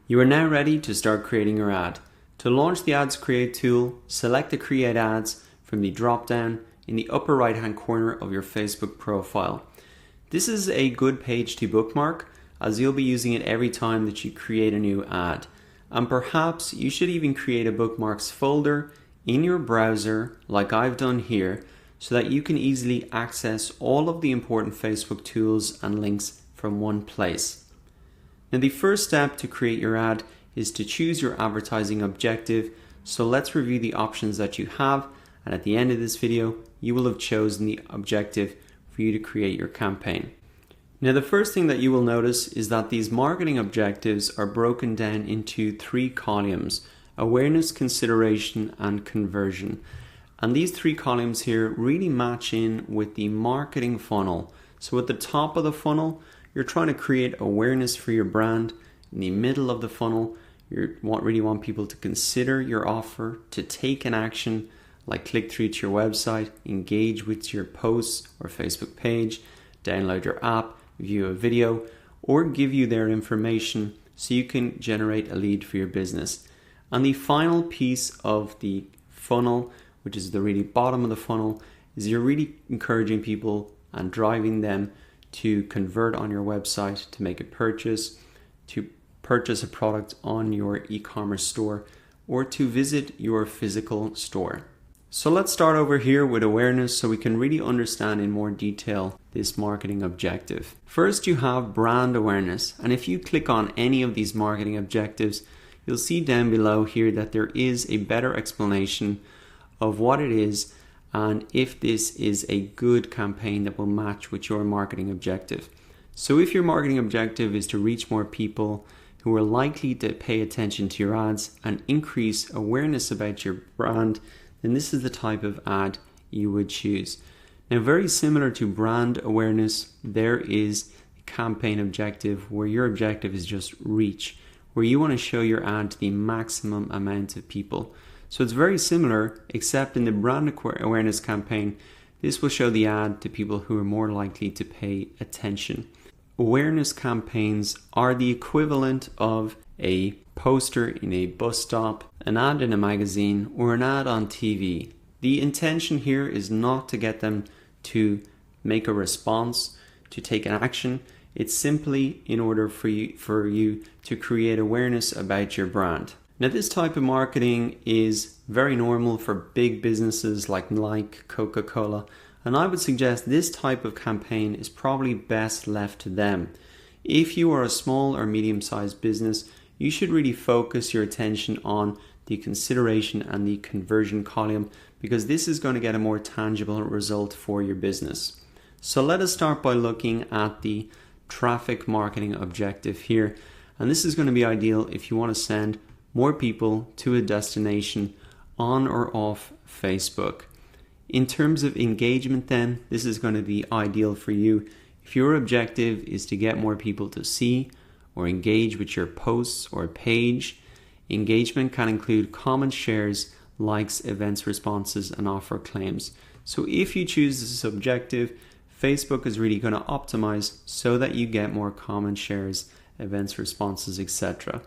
You are now ready to start creating your ad. To launch the Ads Create tool, select the Create Ads from the drop-down in the upper right-hand corner of your Facebook profile. This is a good page to bookmark, as you'll be using it every time that you create a new ad. And perhaps you should even create a bookmarks folder in your browser, like I've done here, so that you can easily access all of the important Facebook tools and links from one place. Now, the first step to create your ad is to choose your advertising objective. So let's review the options that you have, and at the end of this video you will have chosen the objective for you to create your campaign. Now, the first thing that you will notice is that these marketing objectives are broken down into 3 columns: awareness, consideration, and conversion. And these 3 columns here really match in with the marketing funnel. So at the top of the funnel, you're trying to create awareness for your brand. In the middle of the funnel, you really want people to consider your offer, to take an action like click through to your website, engage with your posts or Facebook page, download your app, view a video, or give you their information so you can generate a lead for your business. And the final piece of the funnel, which is the really bottom of the funnel, is you're really encouraging people and driving them to convert on your website, to make a purchase, to purchase a product on your e-commerce store, or to visit your physical store. So let's start over here with awareness so we can really understand in more detail this marketing objective. First, you have brand awareness. And if you click on any of these marketing objectives, you'll see down below here that there is a better explanation of what it is and if this is a good campaign that will match with your marketing objective. So if your marketing objective is to reach more people who are likely to pay attention to your ads and increase awareness about your brand, then this is the type of ad you would choose. Now, very similar to brand awareness, there is a campaign objective where your objective is just reach, where you want to show your ad to the maximum amount of people. So it's very similar, except in the brand awareness campaign, this will show the ad to people who are more likely to pay attention. Awareness campaigns are the equivalent of a poster in a bus stop, an ad in a magazine, or an ad on TV. The intention here is not to get them to make a response, to take an action. It's simply in order for you to create awareness about your brand. Now, this type of marketing is very normal for big businesses like Nike, Coca-Cola, and I would suggest this type of campaign is probably best left to them. If you are a small or medium-sized business, you should really focus your attention on the consideration and the conversion column, because this is going to get a more tangible result for your business. So let us start by looking at the traffic marketing objective here. And this is going to be ideal if you want to send more people to a destination on or off Facebook. In terms of engagement then, this is going to be ideal for you if your objective is to get more people to see or engage with your posts or page. Engagement can include comments, shares, likes, events, responses, and offer claims. So if you choose this objective, Facebook is really going to optimize so that you get more comments, shares, events, responses, etc.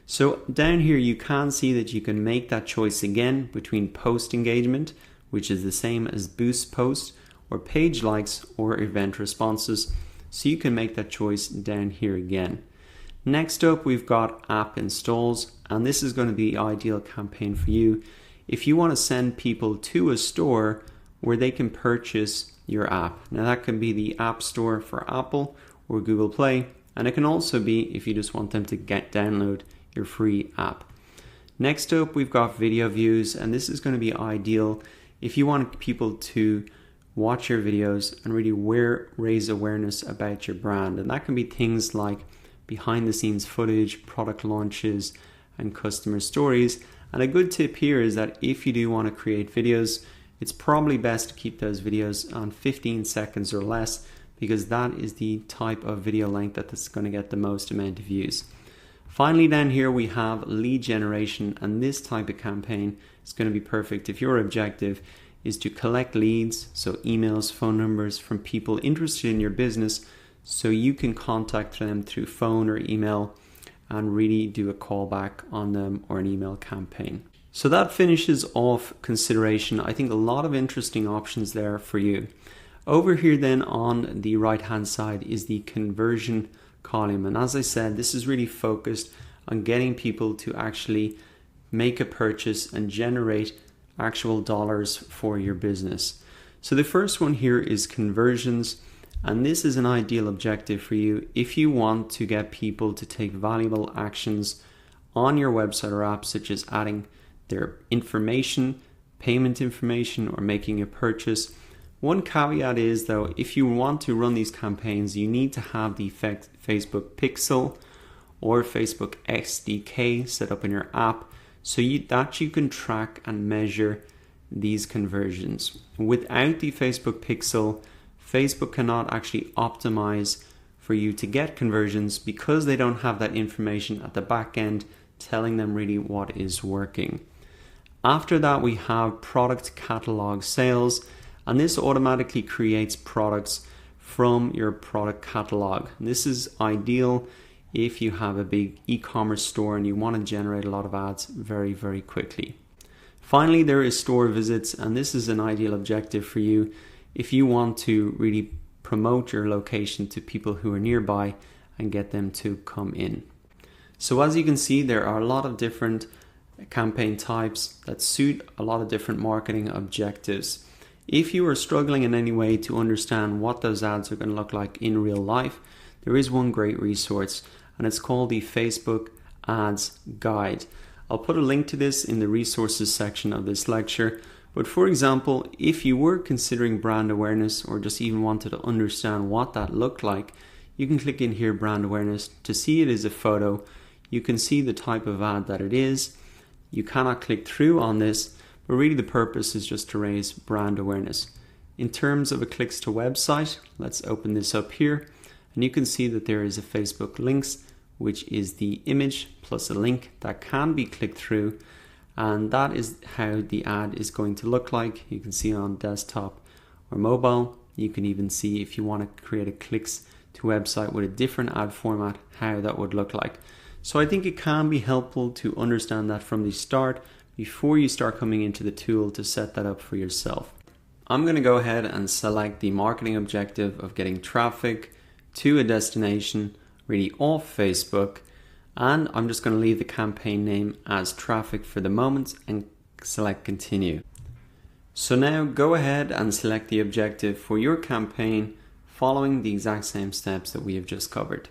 So down here you can see that you can make that choice again between post engagement, which is the same as boost post, or page likes or event responses. So you can make that choice down here again. Next up, we've got app installs, and this is going to be the ideal campaign for you if you want to send people to a store where they can purchase your app. Now, that can be the App Store for Apple or Google Play, and it can also be if you just want them to download your free app. Next up, we've got video views, and this is going to be ideal if you want people to watch your videos and really raise awareness about your brand. And that can be things like behind the scenes footage, product launches, and customer stories. And a good tip here is that if you do want to create videos, it's probably best to keep those videos on 15 seconds or less, because that is the type of video length that's going to get the most amount of views. Finally, down here we have lead generation, and this type of campaign is going to be perfect if your objective is to collect leads, so emails, phone numbers from people interested in your business, so you can contact them through phone or email and really do a callback on them or an email campaign. So that finishes off consideration. I think a lot of interesting options there for you. Over here then on the right hand side is the conversion column, and as I said, this is really focused on getting people to actually make a purchase and generate actual dollars for your business. So the first one here is conversions, and this is an ideal objective for you if you want to get people to take valuable actions on your website or app, such as adding their information, payment information, or making a purchase. One caveat is though, if you want to run these campaigns, you need to have the Facebook Pixel or Facebook SDK set up in your app so that you can track and measure these conversions. Without the Facebook Pixel, Facebook cannot actually optimize for you to get conversions because they don't have that information at the back end telling them really what is working. After that, we have product catalog sales, and this automatically creates products from your product catalog. This is ideal if you have a big e-commerce store and you want to generate a lot of ads very, very quickly. Finally, there is store visits, and this is an ideal objective for you if you want to really promote your location to people who are nearby and get them to come in. So as you can see, there are a lot of different campaign types that suit a lot of different marketing objectives. If you are struggling in any way to understand what those ads are going to look like in real life, there is one great resource, and it's called the Facebook Ads Guide. I'll put a link to this in the resources section of this lecture. But for example, if you were considering brand awareness or just even wanted to understand what that looked like, you can click in here, brand awareness, to see it as a photo. You can see the type of ad that it is. You cannot click through on this, but really the purpose is just to raise brand awareness. In terms of a clicks to website, let's open this up here, and you can see that there is a Facebook links, which is the image plus a link that can be clicked through, and that is how the ad is going to look like. You can see on desktop or mobile. You can even see if you want to create a clicks to website with a different ad format, how that would look like. So I think it can be helpful to understand that from the start before you start coming into the tool to set that up for yourself. I'm going to go ahead and select the marketing objective of getting traffic to a destination really off Facebook, and I'm just going to leave the campaign name as traffic for the moment and select continue. So now go ahead and select the objective for your campaign following the exact same steps that we have just covered.